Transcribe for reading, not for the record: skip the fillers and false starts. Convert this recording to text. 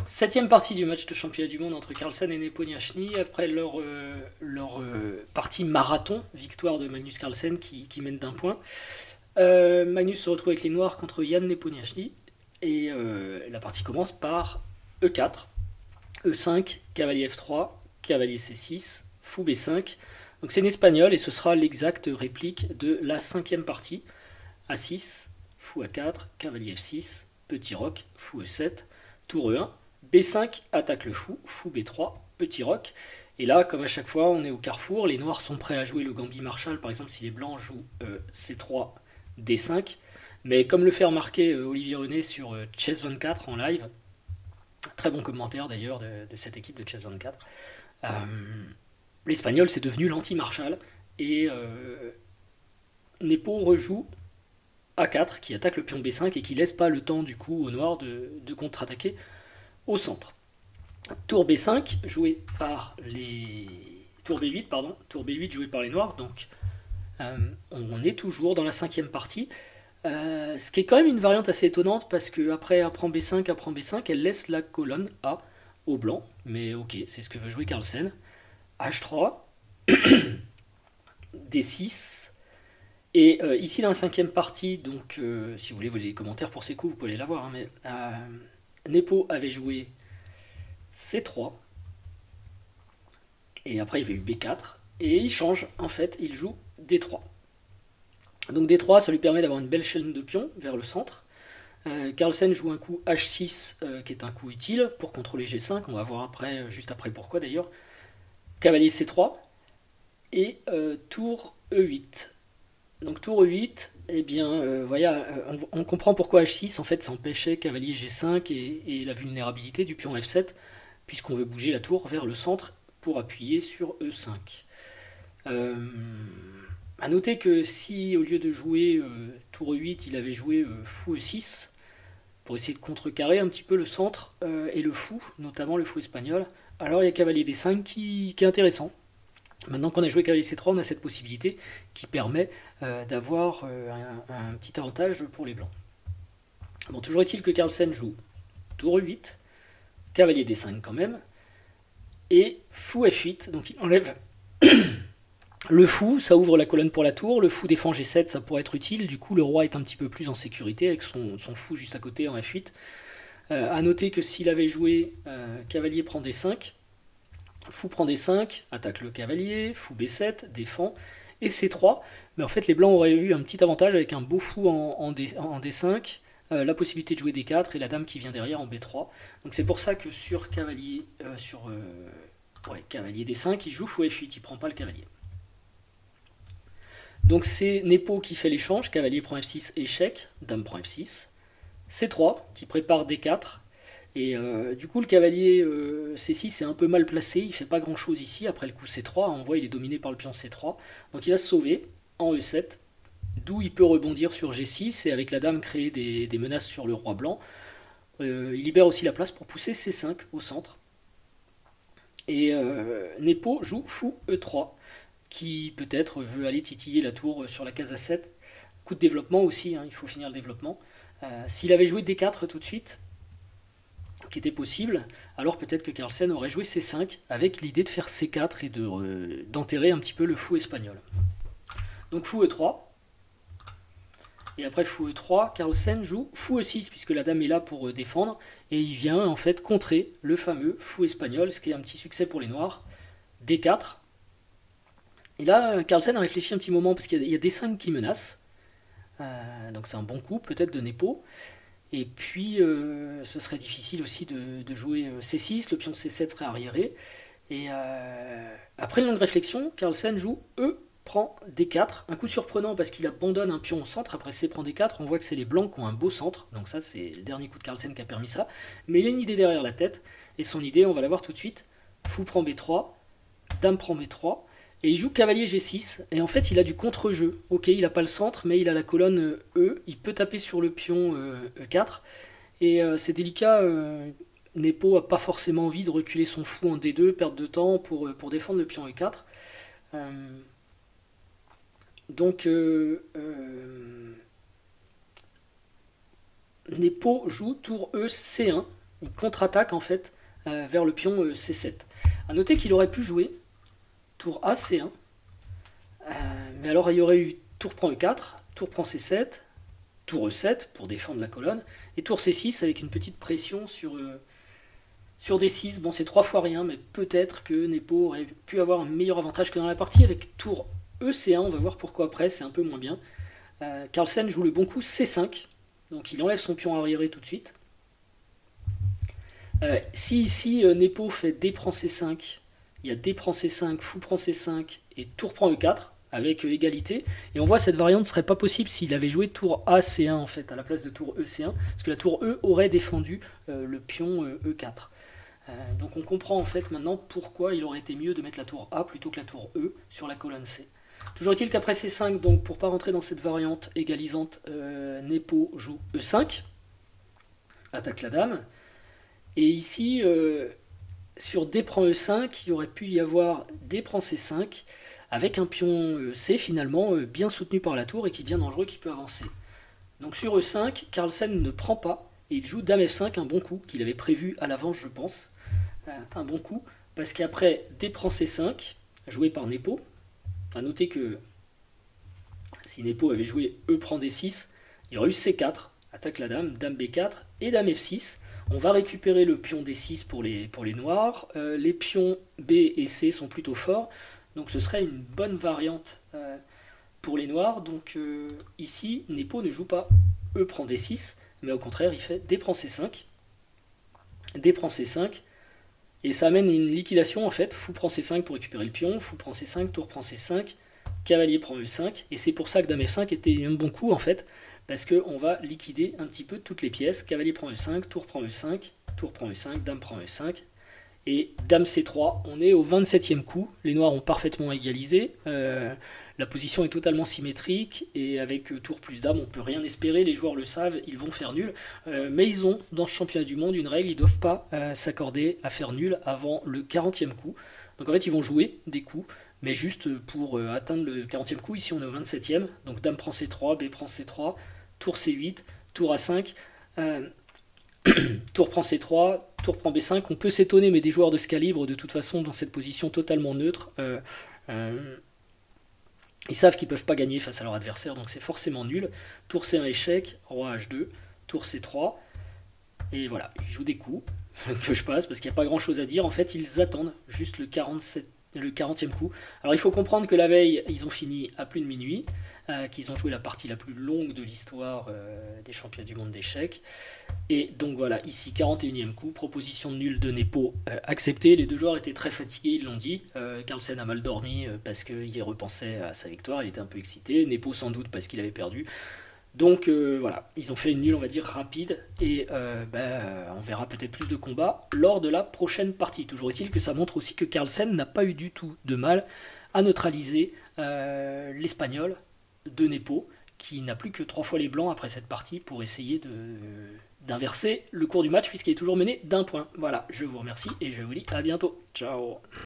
Septième partie du match de championnat du monde entre Carlsen et Nepomniachtchi après leur partie marathon, victoire de Magnus Carlsen qui mène d'un point. Magnus se retrouve avec les noirs contre Jan Nepomniachtchi et la partie commence par E4, E5, cavalier F3, cavalier C6, fou B5. Donc c'est une espagnole et ce sera l'exacte réplique de la cinquième partie. A6, fou A4, cavalier F6, petit roc, fou E7, tour E1. B5 attaque le fou, fou B3, petit roc. Et là, comme à chaque fois, on est au carrefour. Les noirs sont prêts à jouer le gambit Marshall, par exemple si les blancs jouent C3, D5. Mais comme le fait remarquer Olivier René sur Chess24 en live, très bon commentaire d'ailleurs de cette équipe de Chess24, l'espagnol c'est devenu l'anti-Marshall. Et Nepo rejoue A4 qui attaque le pion B5 et qui laisse pas le temps du coup aux noirs de contre-attaquer au centre. Tour B5 joué par les... Tour B8, pardon. Tour B8 joué par les noirs. Donc on est toujours dans la cinquième partie. Ce qui est quand même une variante assez étonnante parce que après B5, elle laisse la colonne A au blanc. Mais ok, c'est ce que veut jouer Carlsen. H3, D6. Et ici dans la cinquième partie, donc si vous voulez les commentaires pour ces coups, vous pouvez les l'avoir. Hein, mais Nepo avait joué C3. Et après il y avait eu B4. Et il change, en fait, il joue D3. Donc D3, ça lui permet d'avoir une belle chaîne de pions vers le centre. Carlsen joue un coup H6 qui est un coup utile pour contrôler G5. On va voir après, juste après pourquoi d'ailleurs. Cavalier C3 et tour E8. Donc tour E8, eh bien, voilà, on comprend pourquoi H6, en fait, ça empêchait cavalier G5 et la vulnérabilité du pion F7, puisqu'on veut bouger la tour vers le centre pour appuyer sur E5. A noter que si, au lieu de jouer tour E8, il avait joué fou E6, pour essayer de contrecarrer un petit peu le centre et le fou, notamment le fou espagnol, alors il y a cavalier D5 qui est intéressant. Maintenant qu'on a joué cavalier C3, on a cette possibilité qui permet d'avoir un petit avantage pour les blancs. Bon, toujours est-il que Carlsen joue tour E8, cavalier D5 quand même, et fou F8, donc il enlève le fou, ça ouvre la colonne pour la tour, le fou défend G7, ça pourrait être utile, du coup le roi est un petit peu plus en sécurité avec son fou juste à côté en F8. A noter que s'il avait joué cavalier prend D5, fou prend D5, attaque le cavalier, fou B7, défend, et C3. Mais en fait, les blancs auraient eu un petit avantage avec un beau fou en D5, la possibilité de jouer D4 et la dame qui vient derrière en B3. Donc c'est pour ça que sur cavalier, cavalier D5, il joue fou F8, il prend pas le cavalier. Donc c'est Nepo qui fait l'échange, cavalier prend F6, échec, dame prend F6. C3 qui prépare D4. Et du coup, le cavalier C6 est un peu mal placé, il fait pas grand chose ici. Après le coup C3, on voit il est dominé par le pion C3. Donc il va se sauver en E7, d'où il peut rebondir sur G6 et avec la dame créer des menaces sur le roi blanc. Il libère aussi la place pour pousser C5 au centre. Et Nepo joue fou E3, qui peut-être veut aller titiller la tour sur la case A7. Coup de développement aussi, hein, il faut finir le développement. S'il avait joué D4 tout de suite, qui était possible, alors peut-être que Carlsen aurait joué C5 avec l'idée de faire C4 et d'enterrer un petit peu le fou espagnol. Donc fou E3. Et après fou E3, Carlsen joue fou E6 puisque la dame est là pour défendre et il vient en fait contrer le fameux fou espagnol, ce qui est un petit succès pour les noirs. D4. Et là, Carlsen a réfléchi un petit moment parce qu'il y a D5 qui menace. Donc c'est un bon coup peut-être de Nepo. Et puis, ce serait difficile aussi de jouer C6, le pion C7 serait arriéré. Et après une longue réflexion, Carlsen joue E prend D4. Un coup surprenant parce qu'il abandonne un pion au centre. Après C prend D4, on voit que c'est les blancs qui ont un beau centre. Donc ça, c'est le dernier coup de Carlsen qui a permis ça. Mais il a une idée derrière la tête. Et son idée, on va la voir tout de suite. Fou prend B3, dame prend B3. Et il joue cavalier G6, et en fait il a du contre-jeu. Ok, il n'a pas le centre, mais il a la colonne E, il peut taper sur le pion E4, et c'est délicat, Nepo n'a pas forcément envie de reculer son fou en D2, perdre de temps pour défendre le pion E4. Donc Nepo joue tour E C1, il contre-attaque en fait vers le pion C7. A noter qu'il aurait pu jouer tour A, C1, mais alors il y aurait eu tour prend E4, tour prend C7, tour E7 pour défendre la colonne, et tour C6 avec une petite pression sur D6. Bon, c'est 3 fois rien, mais peut-être que Nepo aurait pu avoir un meilleur avantage que dans la partie. Avec tour EC1, on va voir pourquoi après, c'est un peu moins bien. Carlsen joue le bon coup C5, donc il enlève son pion arriéré tout de suite. Si ici Nepo fait D prend C5, il y a D prend C5, fou prend C5 et tour prend E4 avec égalité. Et on voit cette variante ne serait pas possible s'il avait joué tour A C1 en fait à la place de tour E C1, parce que la tour E aurait défendu le pion E4. Donc on comprend en fait maintenant pourquoi il aurait été mieux de mettre la tour A plutôt que la tour E sur la colonne C. Toujours est-il qu'après C5, donc pour pas rentrer dans cette variante égalisante, Nepo joue E5, attaque la dame. Et ici, sur D prend E5, il aurait pu y avoir D prend C5, avec un pion C finalement bien soutenu par la tour et qui devient dangereux, qui peut avancer. Donc sur E5, Carlsen ne prend pas, et il joue Dame F5, un bon coup, qu'il avait prévu à l'avance je pense. Un bon coup, parce qu'après D prend C5, joué par Nepo, à noter que si Nepo avait joué E prend D6, il y aurait eu C4, attaque la dame, Dame B4 et Dame F6. On va récupérer le pion D6 pour les noirs. Les pions B et C sont plutôt forts, donc ce serait une bonne variante pour les noirs. Donc ici, Nepo ne joue pas E prend D6, mais au contraire, il fait D prend C5, D prend C5, et ça amène une liquidation en fait. Fou prend C5 pour récupérer le pion, fou prend C5, tour prend C5, cavalier prend E5, et c'est pour ça que Dame F5 était un bon coup en fait, parce qu'on va liquider un petit peu toutes les pièces. Cavalier prend E5, tour prend E5, tour prend E5, dame prend E5, et Dame C3, on est au 27e coup, les noirs ont parfaitement égalisé, la position est totalement symétrique, et avec tour plus dame, on ne peut rien espérer, les joueurs le savent, ils vont faire nul, mais ils ont dans ce championnat du monde une règle, ils ne doivent pas s'accorder à faire nul avant le 40e coup, donc en fait ils vont jouer des coups, mais juste pour atteindre le 40e coup. Ici on est au 27e, donc Dame prend C3, B prend C3, tour C8, tour A5, tour prend C3, tour prend B5. On peut s'étonner, mais des joueurs de ce calibre, de toute façon, dans cette position totalement neutre, ils savent qu'ils ne peuvent pas gagner face à leur adversaire, donc c'est forcément nul. Tour C1 échec, roi H2, tour C3, et voilà, ils jouent des coups que je passe, parce qu'il n'y a pas grand chose à dire. En fait, ils attendent juste le 40e coup. Alors il faut comprendre que la veille, ils ont fini à plus de minuit, qu'ils ont joué la partie la plus longue de l'histoire des championnats du monde d'échecs. Et donc voilà, ici 41e coup, proposition nulle de Nepo acceptée. Les deux joueurs étaient très fatigués, ils l'ont dit. Carlsen a mal dormi parce qu'il repensait à sa victoire, il était un peu excité. Nepo sans doute parce qu'il avait perdu. Donc voilà, ils ont fait une nulle, on va dire, rapide, et on verra peut-être plus de combats lors de la prochaine partie. Toujours est-il que ça montre aussi que Carlsen n'a pas eu du tout de mal à neutraliser l'Espagnol de Nepo, qui n'a plus que 3 fois les blancs après cette partie pour essayer d'inverser le cours du match, puisqu'il est toujours mené d'un point. Voilà, je vous remercie et je vous dis à bientôt. Ciao.